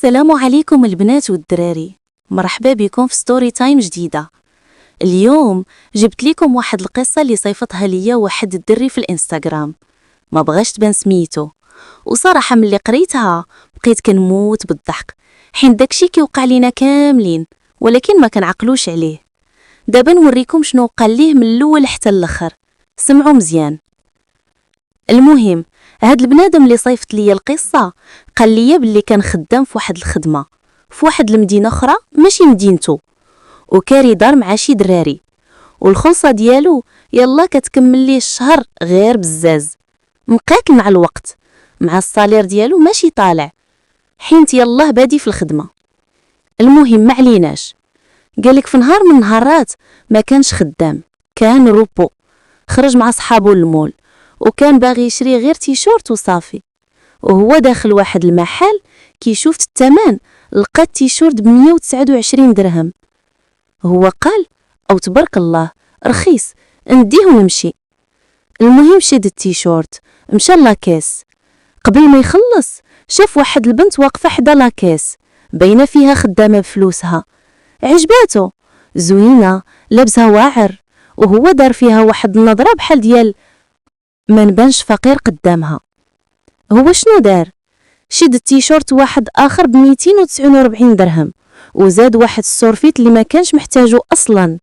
السلام عليكم البنات والدراري، مرحبا بكم في ستوري تايم جديدة. اليوم جبت لكم واحد القصة اللي صيفطها ليا واحد الدري في الانستغرام، ما بغاش تبان سميتو، وصراحة ملي قريتها بقيت كنموت بالضحك حين داكشي كيوقع لينا كاملين ولكن ما كنعقلوش عليه. دابا نوريكم شنو قال ليه من الاول حتى الاخر، سمعوا مزيان. المهم هاد البنادم اللي صيفط ليا القصة قال ليا باللي كان خدام في واحد الخدمة في واحد المدينة أخرى ماشي مدينته، وكاري دار مع شي دراري، والخلصة ديالو يلا كتكمل ليه الشهر غير بزاز، مقاكل مع الوقت مع الصالير ديالو ماشي طالع حينت يلاه بادي في الخدمة. المهم ما عليناش، قالك في نهار من النهارات ما كانش خدام، كان روبو، خرج مع صحابو للمول وكان باغي يشري غير تيشورت وصافي، وهو داخل واحد المحل كيشوف الثمن لقى التيشورت ب129 درهم. هو قال او تبارك الله رخيص نديه ونمشي. المهم شد التيشورت مشى لاكاس، قبل ما يخلص شاف واحد البنت واقفه حدا لاكاس باينه فيها خدامه بفلوسها، عجباتو زوينه لابسها واعر، وهو دار فيها واحد النظره بحال ديال ما نبانش فقير قدامها. هو شنو دار؟ شد التيشورت واحد اخر ب249 درهم وزاد واحد السورفيت اللي ما كانش محتاجه اصلا.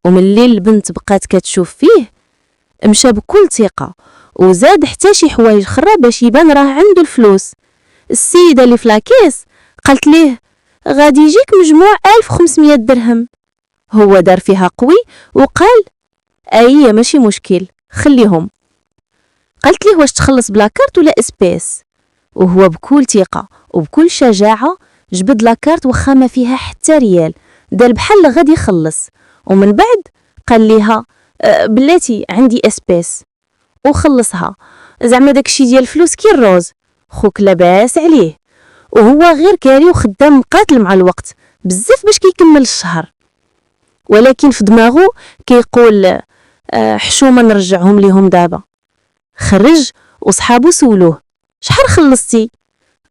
ومن الليل البنت بقات كتشوف فيه مشى بكل ثقه وزاد حتى شي حوايج اخرى باش يبان راه عنده الفلوس. السيده اللي في لاكيس قالت ليه غادي يجيك مجموع 1500 درهم. هو دار فيها قوي وقال اي ماشي مشكل خليهم. قالت ليه واش تخلص بلاكارت ولا اسبيس؟ وهو بكل ثقه وبكل شجاعه جبد لاكارت وخا ما فيها حتى ريال، دار بحال غادي يخلص، ومن بعد قال ليها بلاتي عندي اسبيس وخلصها، زعما داكشي ديال الفلوس كي الروز خوك لاباس عليه، وهو غير كاري وخدام مقاتل مع الوقت بزاف باش كيكمل الشهر، ولكن في دماغه كيقول حشومه نرجعهم ليهم دابا. خرج وصحابو سولوه شحال خلصتي؟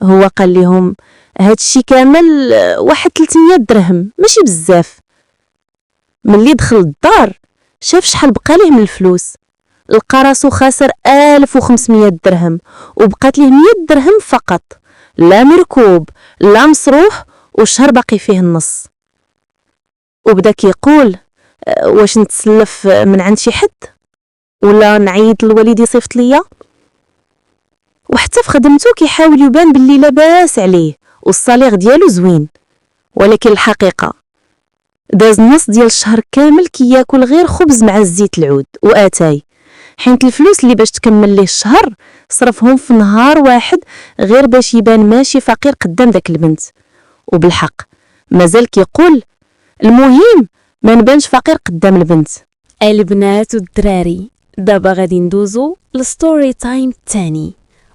هو قال لهم هادشي كامل واحد 300 درهم ماشي بزاف. ملي دخل الدار شاف شحال بقى ليه من الفلوس، لقى راسو خاسر 1500 درهم وبقات ليه 100 درهم فقط، لا مركوب لا مصروح والشهر باقي فيه النص. وبدا كيقول واش نتسلف من عند شي حد ولا نعيط للوالد يصيفط ليا. وحتى في خدمته كيحاول يبان باللي لاباس عليه والصالير ديالو زوين، ولكن الحقيقه داز نص ديال الشهر كامل كياكل غير خبز مع الزيت العود واتاي، حيت الفلوس اللي باش تكمل ليه الشهر صرفهم في نهار واحد غير باش يبان ماشي فقير قدام داك البنت. وبالحق مازال كيقول المهم ما نبانش فقير قدام البنت. البنات والدراري دابا غادي ندوزو لستوري تايم الثاني،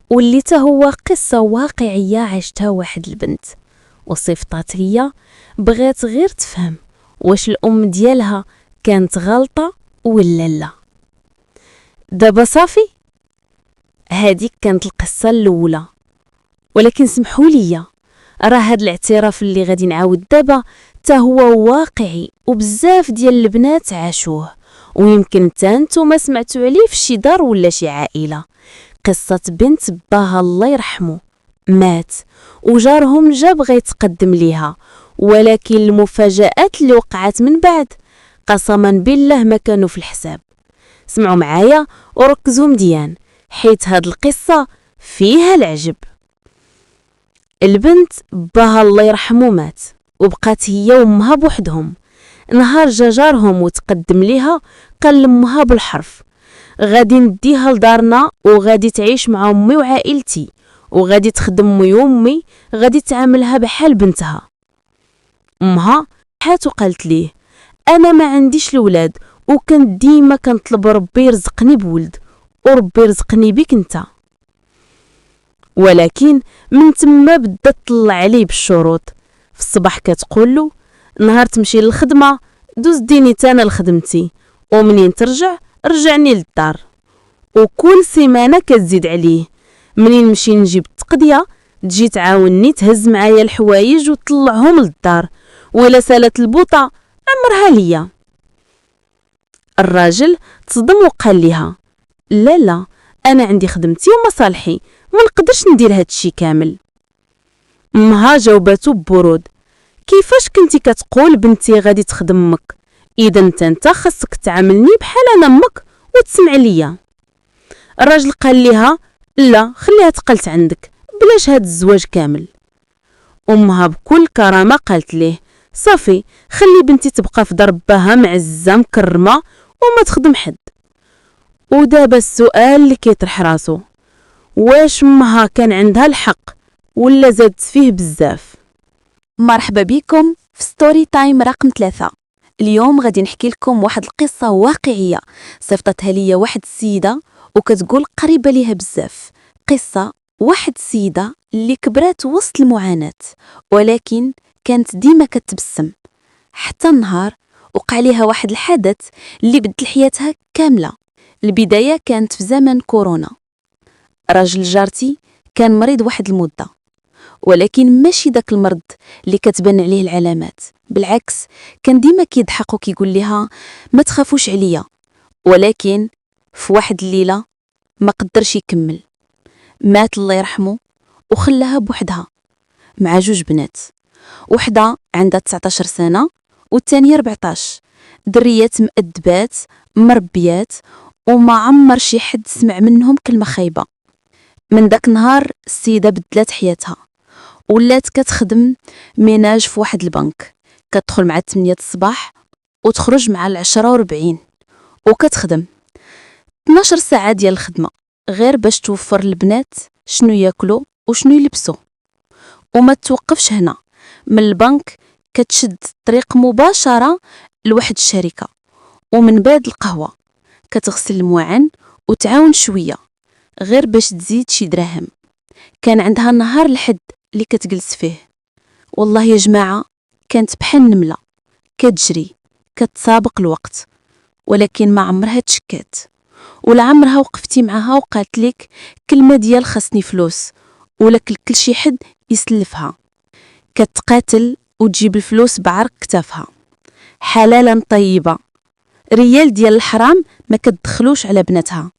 واللي تا هو قصة واقعية عشتها واحد البنت وصيفطات ليا، بغات غير تفهم واش الام ديالها كانت غلطة ولا لا. دابا صافي هاديك كانت القصة الاولى، ولكن سمحوا لي راه هاد الاعتراف اللي غادي نعاود دابا تا هو واقعي وبزاف ديال البنات عاشوه، ويمكن تا نتوما سمعتوا عليه في شي دار ولا شي عائله. قصه بنت باها الله يرحمه مات وجارهم جا بغى يتقدم ليها، ولكن المفاجآت اللي وقعت من بعد قسما بالله ما كانوا في الحساب. سمعوا معايا وركزوا مزيان حيت هاد القصه فيها العجب. البنت باها الله يرحمه مات وبقات هي وامها بوحدهم. نهار جا جارهم وتقدم ليها قال لامها بالحرف غادي نديها لدارنا وغادي تعيش مع امي وعائلتي وغادي تخدم امي وامي غادي تعاملها بحال بنتها. امها حات وقالت ليه انا ما عنديش الولاد وكان ديما كنطلب ربي يرزقني بولد وربي يرزقني بك انت. ولكن من تما بدات تطلع عليه بالشروط. في الصباح كتقول له نهار تمشي للخدمه دوز ديني تانا لخدمتي، ومنين ترجع رجعني للدار. وكل سيمانه كتزيد عليه، منين نمشي نجيب التقضيه تجي تعاوني تهز معايا الحوايج وتطلعهم للدار، وإلا سالت البوطة عمرها ليا. الراجل تصدم وقال ليها لا انا عندي خدمتي ومصالحي، ما نقدرش ندير هادشي كامل. امها جاوباتو ببرود، كيفاش كنتي كتقول بنتي غادي تخدم امك؟ اذا انت خاصك تعاملني بحال انا امك وتسمع ليا. الراجل قال ليها لا خليها تقلت عندك، بلاش هاد الزواج كامل. امها بكل كرامه قالت ليه صافي خلي بنتي تبقى في دار باها معزه مكرمه وما تخدم حد. ودابا السؤال اللي كيطرح راسو، واش امها كان عندها الحق ولا زادت فيه بزاف؟ مرحبا بكم في ستوري تايم رقم 3. اليوم غادي نحكي لكم واحد القصة واقعية صيفطتها ليا واحد السيدة وكتقول قريبة ليها بزاف. قصة واحد السيدة اللي كبرات وسط المعاناة ولكن كانت ديما كتبسم، حتى النهار وقع ليها واحد الحدث اللي بدل حياتها كاملة. البداية كانت في زمن كورونا. راجل جارتي كان مريض واحد المدة، ولكن ماشي داك المرض اللي كتبان عليه العلامات، بالعكس كان ديما كيضحك وكيقول لها ما تخافوش عليا. ولكن في واحد الليلة ما قدرش يكمل، مات الله يرحمه وخلاها بوحدها مع جوج بنات، وحدة عندها 19 سنة والثانية 14. دريات مؤدبات مربيات وما عمر شي حد سمع منهم كلمة خايبة. من داك النهار السيدة بدلات حياتها، ولات كتخدم ميناج في واحد البنك، كتدخل مع 8 الصباح وتخرج مع 10:40 وكتخدم 12 ساعة ديال الخدمة غير باش توفر البنات شنو ياكلوا وشنو يلبسوا. وما توقفش هنا، من البنك كتشد الطريق مباشرة لواحد الشركة، ومن بعد القهوة كتغسل المواعن وتعاون شوية غير باش تزيد شي دراهم. كان عندها نهار الحد اللي كتجلس فيه. والله يا جماعة كانت بحال النملة كتجري كتسابق الوقت، ولكن ما عمرها تشكات ولا عمرها وقفتي معها وقالت لك كلمة ديال خاصني فلوس ولا كل شي حد يسلفها. كتقاتل وتجيب الفلوس بعرق كتافها حلالا طيبة، ريال ديال الحرام ما كتدخلوش على بناتها.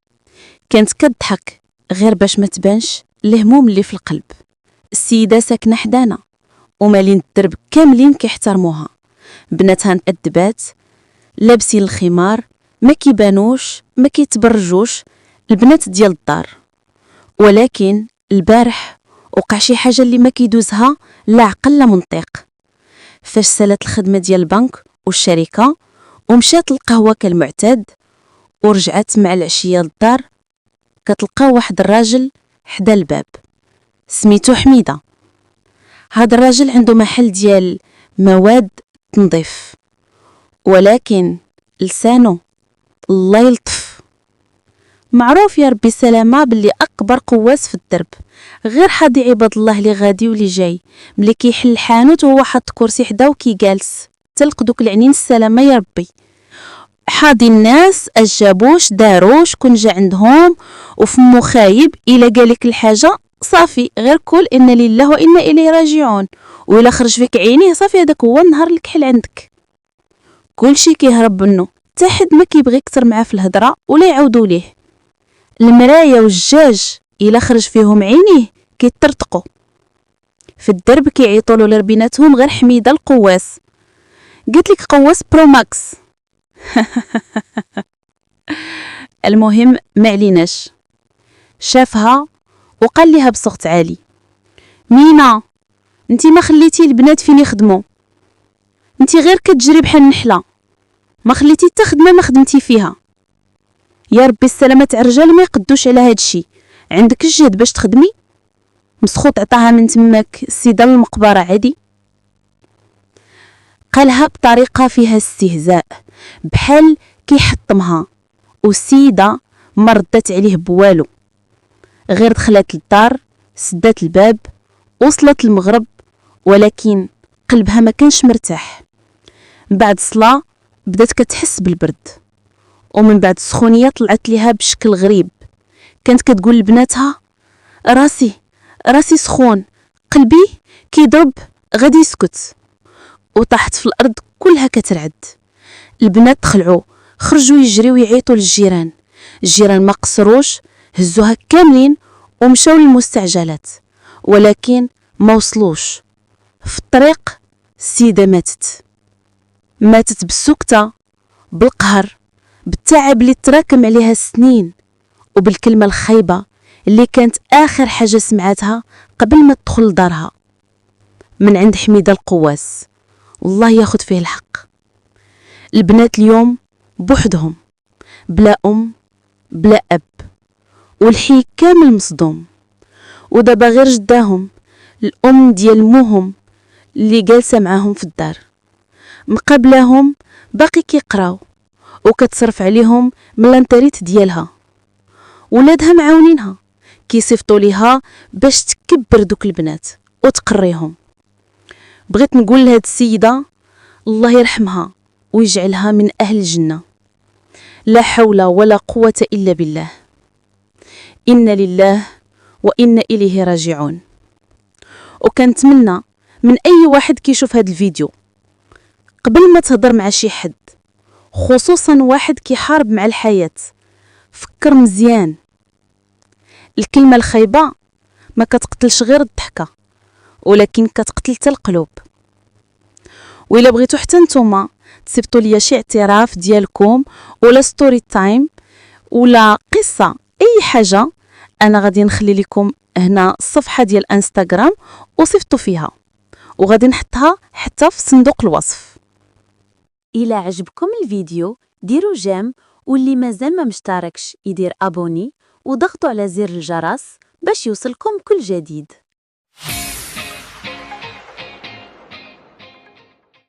كانت كتضحك غير باش ما تبانش الهموم اللي في القلب. السيدة ساكنة حدانا ومالين الدرب كاملين كيحترموها، بناتها مؤدبات لابسين الخمار ما كيبانوش ما كيتبرجوش البنات ديال الدار. ولكن البارح وقع شي حاجة اللي ما كيدوزها لا عقل لا منطق. فاش سالت الخدمة ديال البنك والشركة ومشات القهوة كالمعتاد ورجعت مع العشية للدار، كتلقى واحد الراجل حدا الباب سميتو حميدة. هاد الراجل عنده محل ديال مواد تنظيف، ولكن لسانه الله يلطف. معروف يا ربي سلامة باللي أكبر قواس في الدرب، غير حاضي عباد الله اللي غادي واللي جاي ملي كيحل الحانوت وهو حط كرسي حدا وكيجالس تلق دوك العنين السلامة يا ربي. حاضي الناس اجابوش داروش كون جا عندهم وفمو خايب إلا قالك الحاجة صافي غير كل إن لله وإنا إليه راجعون، وإلا خرج فيك عينيه صافي هذاك هو النهار الكحل عندك. كلشي كيهرب منه، حتى حد ما كيبغي يكثر معاه في الهضره ولا يعاودوا ليه. المرايه والجاج إلا خرج فيهم عينيه كيطرطقوا. في الدرب كيعيطوا له لربيناتهم غير حميده القواس. قلت لك قواس برو ماكس. المهم ما عليناش، شافها وقال لها بصوت عالي مينا انتي ما خليتي البنات فين يخدموا، انتي غير كتجري بحال النحله، ما خليتي حتى خدمه ما خدمتي فيها. يا ربي السلامه تاع الرجال ما يقدوش على هادشي، عندك الجهد باش تخدمي؟ مسخوط عطاها من تماك السيده للمقبره عادي. قالها بطريقه فيها استهزاء بحال كيحطمها، والسيده ما ردت عليه بوالو، غير دخلت للدار سدات الباب وصلت المغرب، ولكن قلبها ما كانش مرتاح. بعد الصلاة بدات كتحس بالبرد، ومن بعد السخونية طلعت ليها بشكل غريب. كانت كتقول لبناتها راسي سخون، قلبي كيضرب غادي يسكت، وطاحت في الأرض كلها كترعد. البنات خرجوا يجريو يعيطوا للجيران. الجيران ما قصروش، هزوها كاملين ومشاو للمستعجلات، ولكن ما وصلوش. في الطريق السيدة ماتت بالسكتة، بالقهر، بالتعب اللي تراكم عليها السنين، وبالكلمة الخايبة اللي كانت آخر حاجة سمعتها قبل ما تدخل لدارها من عند حميدة القواس، والله ياخد فيه الحق. البنات اليوم بوحدهم، بلا أم بلا أب، والحي كامل مصدوم. ودابا غير جداهم، الأم ديال موهم اللي جالسة معاهم في الدار مقابلاهم باقي كيقراو وكتصرف عليهم من الانتريت ديالها. ولادها معاونينها كيصيفطوا ليها باش تكبر دوك البنات وتقريهم. بغيت نقول لهاد السيدة الله يرحمها ويجعلها من أهل الجنة. لا حول ولا قوة إلا بالله. إن لله وإن إليه راجعون. وكنتمنى من أي واحد كيشوف هاد الفيديو قبل ما تهضر مع شي حد، خصوصا واحد كيحارب مع الحياة، فكر مزيان. الكلمة الخايبة ما كتقتلش غير الضحكة، ولكن كتقتل حتى القلوب. وإلا بغيتو حتى نتوما تصيفطوا ليا شي اعتراف ديالكم ولا ستوري تايم ولا قصة أي حاجة، أنا غادي نخلي لكم هنا الصفحة ديال انستغرام وصيفطوا فيها، وغادي نحطها حتى في صندوق الوصف. إلا عجبكم الفيديو ديروا جيم، واللي مازال ما مشتركش يدير أبوني وضغطوا على زر الجرس باش يوصلكم كل جديد.